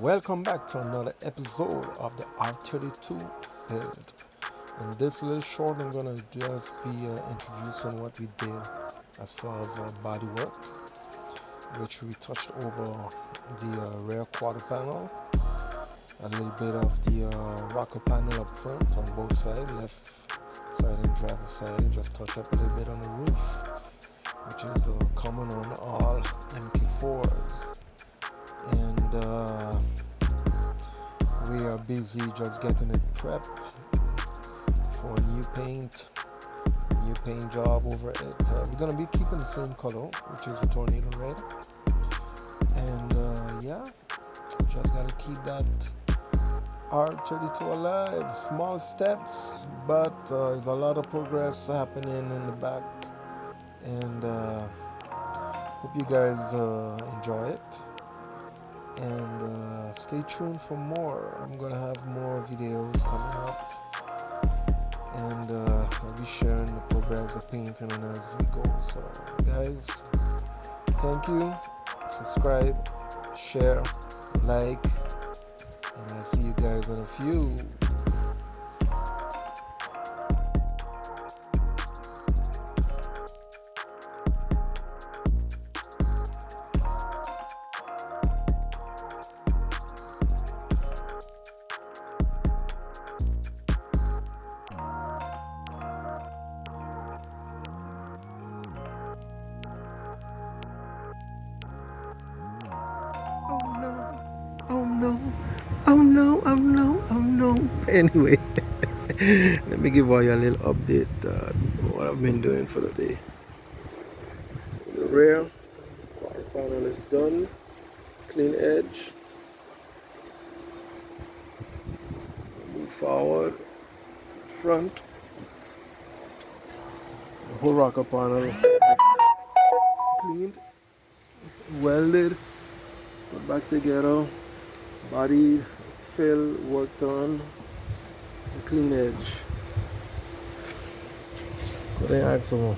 Welcome back to another episode of the R32 Rebuild. In this little short, I'm gonna just be introducing what we did as far as body work, which we touched over the rear quarter panel, a little bit of the rocker panel up front on both sides, left side and driver side. Just touch up a little bit on the roof, which is common on all Mk4s. And we are busy just getting it prepped for new paint job over it. We're gonna be keeping the same color, which is the tornado red. And just gotta keep that R32 alive. Small steps, but there's a lot of progress happening in the back. And hope you guys enjoy it. And stay tuned for more. I'm gonna have more videos coming up, and I'll be sharing the progress of painting and as we go. So guys, thank you. Subscribe, share, like, and I'll see you guys in a few. Oh no. Anyway, let me give all you a little update what I've been doing for the day. The rear quarter panel is done, clean edge. Move forward, front. The whole rocker panel is cleaned, welded, put back together, body fill worked on, clean edge. Couldn't add some more.